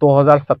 2007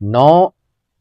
9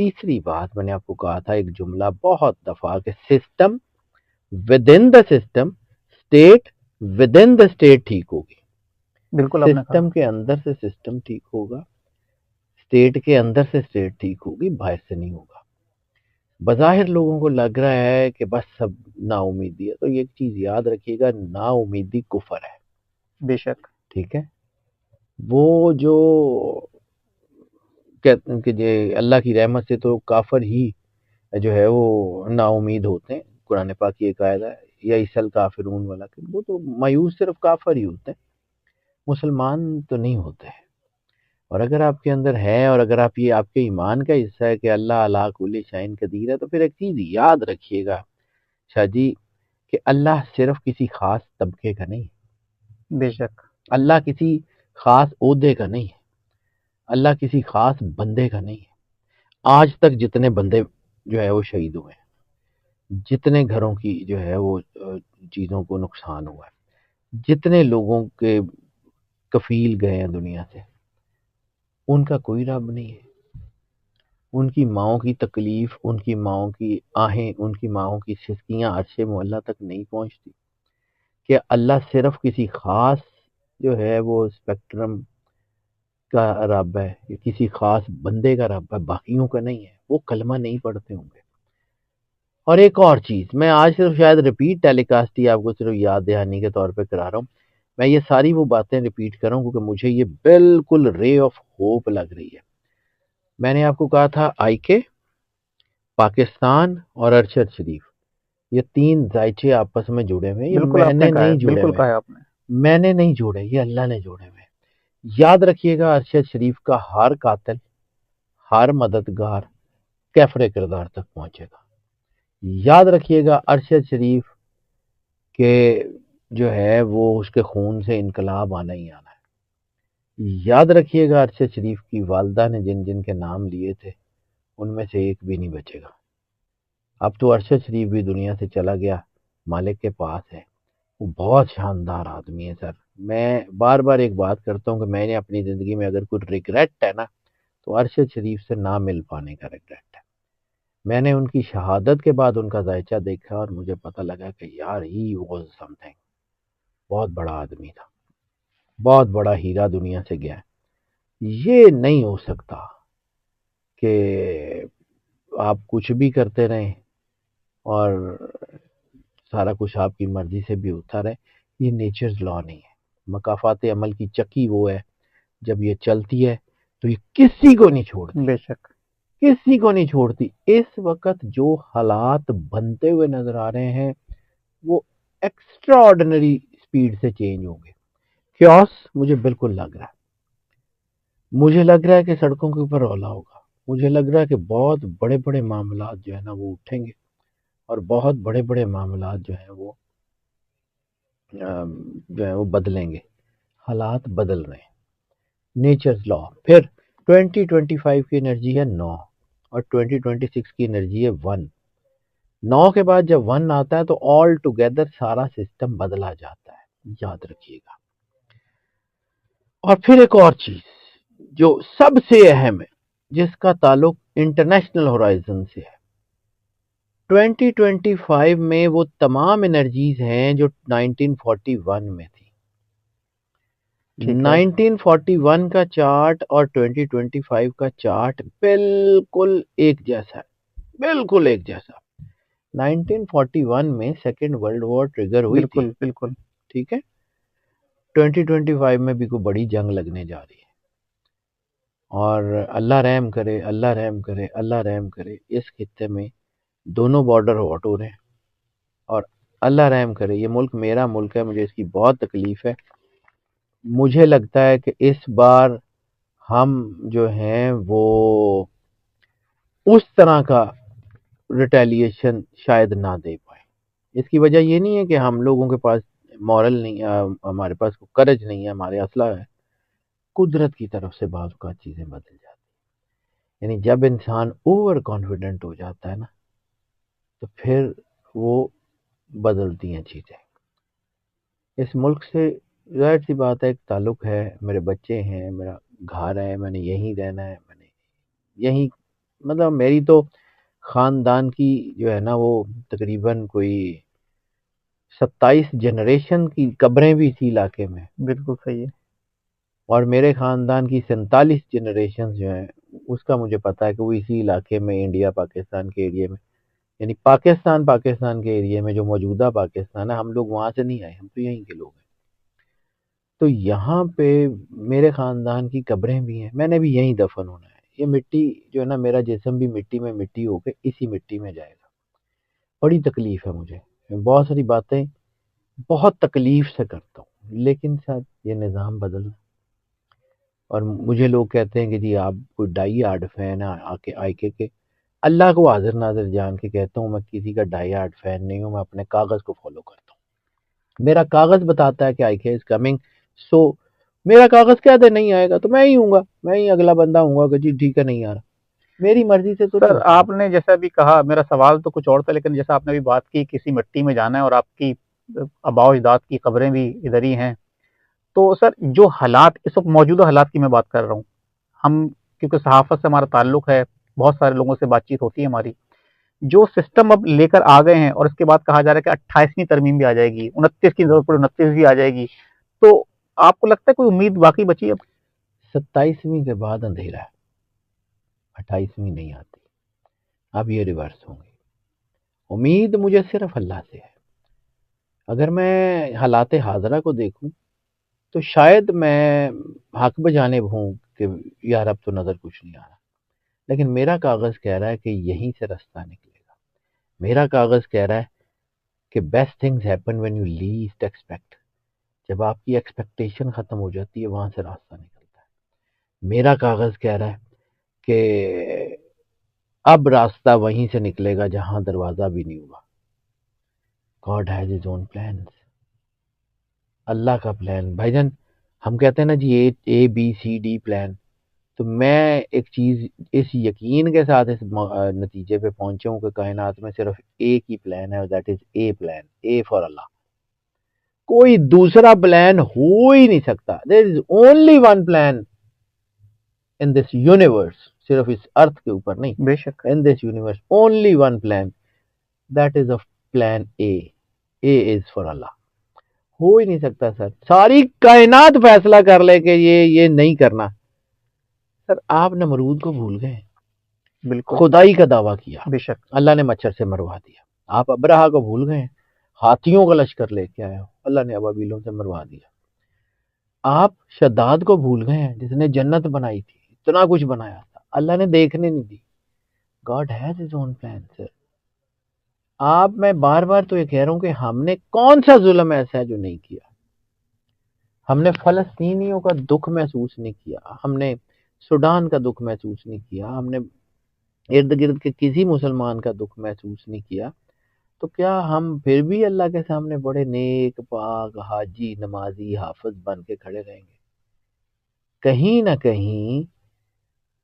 تیسری بات میں نے آپ کو کہا تھا ایک جملہ بہت دفعہ کہ system with in the system, state with in the state ٹھیک ہوگی. بالکل آپ نے کہا. سسٹم کے اندر سے سسٹم ٹھیک ہوگا، اسٹیٹ کے اندر سے اسٹیٹ ٹھیک ہوگی، باہر سے نہیں ہوگا. بظاہر لوگوں کو لگ رہا ہے کہ بس سب نا امیدی ہے، تو یہ ایک چیز یاد رکھیے گا، نا امیدی کفر ہے. بے شک. ٹھیک ہے. وہ جو کہتے ہیں کہ یہ اللہ کی رحمت سے تو کافر ہی جو ہے وہ نا امید ہوتے ہیں. قرآن پاک کی ایک آیت ہے یا عیسل کافرون والا، کہ وہ تو مایوس صرف کافر ہی ہوتے ہیں، مسلمان تو نہیں ہوتے ہیں. اور اگر آپ کے اندر ہے، اور اگر آپ یہ آپ کے ایمان کا حصہ ہے کہ اللہ علی کل شیء قدیر ہے، تو پھر ایک چیز یاد رکھیے گا شاہ جی کہ اللہ صرف کسی خاص طبقے کا نہیں ہے، بے شک. اللہ کسی خاص عہدے کا نہیں ہے، اللہ کسی خاص بندے کا نہیں ہے. آج تک جتنے بندے جو ہے وہ شہید ہوئے ہیں، جتنے گھروں کی جو ہے وہ چیزوں کو نقصان ہوا ہے، جتنے لوگوں کے کفیل گئے ہیں دنیا سے، ان کا کوئی رب نہیں ہے. ان کی ماؤں کی تکلیف، ان کی ماؤں کی آہیں، ان کی ماؤں کی سسکیاں عرش معلیٰ تک نہیں پہنچتی. کہ اللہ صرف کسی خاص جو ہے وہ اسپیکٹرم کا رب ہے، یا کسی خاص بندے کا رب ہے، باقیوں کا نہیں ہے. وہ کلمہ نہیں پڑھتے ہوں گے. اور ایک اور چیز میں آج صرف شاید ریپیٹ ٹیلی کاسٹ ہی آپ کو صرف یاد دہانی کے طور پہ کرا رہا ہوں. میں یہ ساری وہ باتیں ریپیٹ کر رہا ہوں کیونکہ مجھے یہ بالکل رے آف ہوپ لگ رہی ہے. میں نے آپ کو کہا تھا آئی کے، پاکستان اور ارشد شریف، یہ تین ذائچے آپس میں جڑے ہوئے ہیں. یہ بالکل میں آپ نے نے کہا ہے. نہیں جڑے بالکل ہوئے، کہا ہے آپ نے. میں نے نہیں جوڑے، یہ اللہ نے جوڑے ہوئے. یاد رکھیے گا ارشد شریف کا ہر قاتل، ہر مددگار کیفر کردار تک پہنچے گا. یاد رکھیے گا ارشد شریف کے جو ہے وہ اس کے خون سے انقلاب آنا ہی آنا ہے. یاد رکھیے گا ارشد شریف کی والدہ نے جن جن کے نام لیے تھے ان میں سے ایک بھی نہیں بچے گا. اب تو ارشد شریف بھی دنیا سے چلا گیا، مالک کے پاس ہے. وہ بہت شاندار آدمی ہے سر. میں بار بار ایک بات کرتا ہوں کہ میں نے اپنی زندگی میں اگر کوئی ریگریٹ ہے نا تو ارشد شریف سے نہ مل پانے کا ریگریٹ ہے. میں نے ان کی شہادت کے بعد ان کا ذائچہ دیکھا اور مجھے پتہ لگا کہ یار ہی واز سم تھنگ. بہت بڑا آدمی تھا، بہت بڑا ہیرا دنیا سے گیا. یہ نہیں ہو سکتا کہ آپ کچھ بھی کرتے رہیں اور سارا کچھ آپ کی مرضی سے بھی ہوتا رہے. یہ نیچرز لا نہیں ہے. مکافات عمل کی چکی وہ ہے، جب یہ چلتی ہے تو یہ کسی کو نہیں چھوڑتی، بے شک. کسی کو نہیں چھوڑتی. اس وقت جو حالات بنتے ہوئے نظر آ رہے ہیں وہ ایکسٹرا آرڈنری سپیڈ سے چینج ہوں گے. کیوس مجھے بالکل لگ رہا ہے، مجھے لگ رہا ہے کہ سڑکوں کے اوپر رولا ہوگا. مجھے لگ رہا ہے کہ بہت بڑے بڑے معاملات جو ہے نا وہ اٹھیں گے، اور بہت بڑے بڑے معاملات جو ہیں وہ جو ہے وہ بدلیں گے. حالات بدل رہے ہیں. نیچرز لا. پھر 2025 کی انرجی ہے 9 اور 2026 کی انرجی ہے 1. 9 کے بعد جب 1 آتا ہے تو آل ٹوگیدر سارا سسٹم بدلا جاتا ہے. یاد رکھیے گا. اور پھر ایک اور چیز جو سب سے اہم ہے، جس کا تعلق انٹرنیشنل ہورائزن سے ہے. 2025 میں وہ تمام انرجیز ہیں جو 1941 میں تھی. ٹھیک ہے. 1941 کا چارٹ اور 2025 کا چارٹ بالکل ایک جیسا ہے، بالکل ایک جیسا. 1941 میں سیکنڈ ورلڈ وار ٹریگر ہوئی تھی، بالکل بالکل. ٹھیک ہے. 2025 میں بھی کوئی بڑی جنگ لگنے جا رہی ہے، اور اللہ رحم کرے، اللہ رحم کرے، اللہ رحم کرے. اس خطے میں دونوں بارڈر ہاٹ ہو رہے ہیں، اور اللہ رحم کرے یہ ملک میرا ملک ہے، مجھے اس کی بہت تکلیف ہے. مجھے لگتا ہے کہ اس بار ہم جو ہیں وہ اس طرح کا ریٹیلیشن شاید نہ دے پائیں. اس کی وجہ یہ نہیں ہے کہ ہم لوگوں کے پاس مورل نہیں ہے، ہمارے پاس کرج نہیں ہے، ہمارے اسلحہ ہے. قدرت کی طرف سے بعض اوقات چیزیں بدل جاتی ہیں. یعنی جب انسان اوور کانفیڈنٹ ہو جاتا ہے نا تو پھر وہ بدلتی ہیں چیزیں. اس ملک سے ظاہر سی بات ہے ایک تعلق ہے، میرے بچے ہیں، میرا گھر ہے، میں نے یہیں رہنا ہے، میں نے یہیں مطلب میری تو خاندان کی جو ہے نا وہ تقریباً کوئی 27 جنریشن کی قبریں بھی اسی علاقے میں، بالکل صحیح ہے. اور میرے خاندان کی 47 جنریشن جو ہیں اس کا مجھے پتا ہے کہ وہ اسی علاقے میں انڈیا پاکستان کے ایریے میں، یعنی پاکستان کے ایریے میں جو موجودہ پاکستان ہے، ہم لوگ وہاں سے نہیں آئے، ہم تو یہیں کے لوگ ہیں. تو یہاں پہ میرے خاندان کی قبریں بھی ہیں، میں نے بھی یہیں دفن ہونا ہے. یہ مٹی جو ہے نا، میرا جسم بھی مٹی میں مٹی ہو کے اسی مٹی میں جائے گا. بڑی تکلیف ہے مجھے، میں بہت ساری باتیں بہت تکلیف سے کرتا ہوں، لیکن سر یہ نظام بدل. اور مجھے لوگ کہتے ہیں کہ جی آپ کوئی ڈائی ہارڈ فین ہے آئی کے. اللہ کو حاضر ناظر جان کے کہتا ہوں میں کسی کا ڈائی ہارڈ فین نہیں ہوں، میں اپنے کاغذ کو فالو کرتا ہوں. میرا کاغذ بتاتا ہے کہ آئی کے از کمنگ، سو میرا کاغذ کہہ دے نہیں آئے گا تو میں ہی ہوں گا، میں ہی اگلا بندہ ہوں گا کہ جی ٹھیک ہے نہیں آ رہا. میری مرضی سے تو نہیں سر ہوتا. آپ نے جیسا بھی کہا، میرا سوال تو کچھ اور تھا، لیکن جیسا آپ نے بھی بات کی کسی مٹی میں جانا ہے اور آپ کی آباء و اجداد کی قبریں بھی ادھر ہی ہیں، تو سر جو حالات اس وقت موجودہ حالات کی میں بات کر رہا ہوں، ہم کیونکہ صحافت سے ہمارا تعلق ہے، بہت سارے لوگوں سے بات چیت ہوتی ہے ہماری، جو سسٹم اب لے کر آ گئے ہیں اور اس کے بعد کہا جا رہا ہے کہ 28ویں ترمیم بھی آ جائے گی، 29 کی ضرورت پڑے 29 بھی آ جائے گی، تو آپ کو لگتا ہے کوئی امید باقی بچی اب؟ 27ویں کے بعد اندھیرا ہے، 28ویں نہیں آتی، اب یہ ریورس ہوں گی. امید مجھے صرف اللہ سے ہے. اگر میں حالات حاضرہ کو دیکھوں تو شاید میں حق بجانب ہوں کہ یار اب تو نظر کچھ نہیں آ رہا، لیکن میرا کاغذ کہہ رہا ہے کہ یہیں سے راستہ نکلے گا. میرا کاغذ کہہ رہا ہے کہ best things happen when you list expect. جب آپ کی ایکسپیکٹیشن ختم ہو جاتی ہے وہاں سے راستہ نکلتا ہے. میرا کاغذ کہہ رہا ہے کہ اب راستہ وہیں سے نکلے گا جہاں دروازہ بھی نہیں ہوا. God has his own plans. اللہ کا پلان بھائی جان، ہم کہتے ہیں نا جی اے بی سی ڈی پلان، تو میں ایک چیز اس یقین کے ساتھ اس نتیجے پہ پہنچا ہوں کہ کائنات میں صرف ایک ہی پلان ہے، that is a plan, a for Allah. کوئی دوسرا پلان ہو ہی نہیں سکتا. There is only one plan in this universe, صرف اس ارتھ کے اوپر نہیں، بے شک. in this universe only one plan, that is of plan A is for Allah. ہو ہی نہیں سکتا سر. ساری کائنات فیصلہ کر لے کہ یہ نہیں کرنا. سر آپ نمرود کو بھول گئے، بالکل خدائی کا دعویٰ کیا، بے شک. اللہ نے مچھر سے مروا دیا. آپ ابرہا کو بھول گئے، ہاتھیوں کا لشکر لے کے آئے ہو، اللہ نے ابابیلوں سے مروا دیا. آپ شداد کو بھول گئے ہیں جس نے جنت بنائی تھی، اتنا کچھ بنایا تھا، اللہ نے دیکھنے نہیں دی. God has his own plan, sir. آپ میں بار بار تو یہ کہہ رہا ہوں کہ ہم نے کون سا ظلم ایسا ہے جو نہیں کیا. ہم نے فلسطینیوں کا دکھ محسوس نہیں کیا، ہم نے سوڈان کا دکھ محسوس نہیں کیا، ہم نے ارد گرد کے کسی مسلمان کا دکھ محسوس نہیں کیا. تو کیا ہم پھر بھی اللہ کے سامنے بڑے نیک پاک حاجی نمازی حافظ بن کے کھڑے رہیں گے؟ کہیں نہ کہیں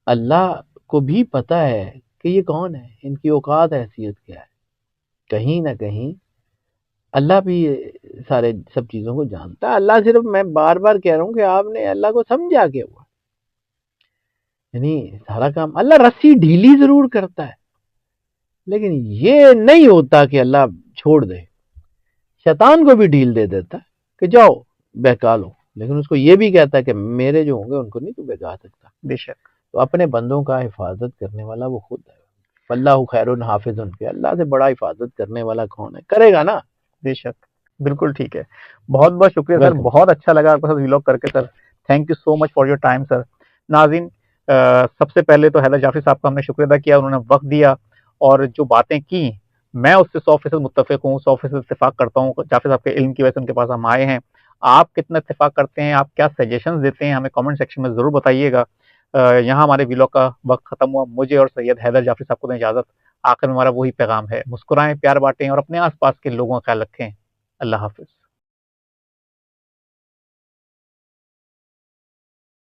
اللہ کو بھی پتا ہے کہ یہ کون ہے، ان کی اوقات حیثیت کیا ہے. کہیں نہ کہیں اللہ بھی سارے سب چیزوں کو جانتا ہے. اللہ صرف، میں بار بار کہہ رہا ہوں کہ آپ نے اللہ کو سمجھا کیا ہوا، یعنی سارا کام اللہ رسی ڈھیلی ضرور کرتا ہے، لیکن یہ نہیں ہوتا کہ اللہ چھوڑ دے. شیطان کو بھی ڈھیل دے دیتا ہے کہ جاؤ بہکا لو، لیکن اس کو یہ بھی کہتا ہے کہ میرے جو ہوں گے ان کو نہیں تو بہکا سکتا. بے شک. تو اپنے بندوں کا حفاظت کرنے والا وہ خود ہے. اللہ خیر حافظ، ان کے اللہ سے بڑا حفاظت کرنے والا کون ہے؟ کرے گا نا. بے شک. بالکل ٹھیک ہے. بہت بہت شکریہ سر، ویلکم. بہت اچھا لگا آپ کے ساتھ ویلاگ کر کے sir. Thank you so much for your time sir. ناظرین، سب سے پہلے تو حیدر جعفری صاحب کا ہم نے شکریہ ادا کیا، انہوں نے وقت دیا اور جو باتیں کی میں اس سے 100% متفق ہوں، 100% اتفاق کرتا ہوں. جعفری صاحب کے علم کی وجہ سے ان کے پاس ہم آئے ہیں. آپ کتنا اتفاق کرتے ہیں، آپ کیا سجیشنز دیتے ہیں، ہمیں کامنٹ سیکشن میں ضرور بتائیے گا. یہاں ہمارے ویلاگ کا وقت ختم ہوا. مجھے اور سید حیدر جعفری صاحب کو دیں اجازت. آخر میں ہمارا وہی پیغام ہے، مسکرائیں، پیار بانٹیں اور اپنے آس پاس کے لوگوں کا خیال رکھیں. اللہ حافظ.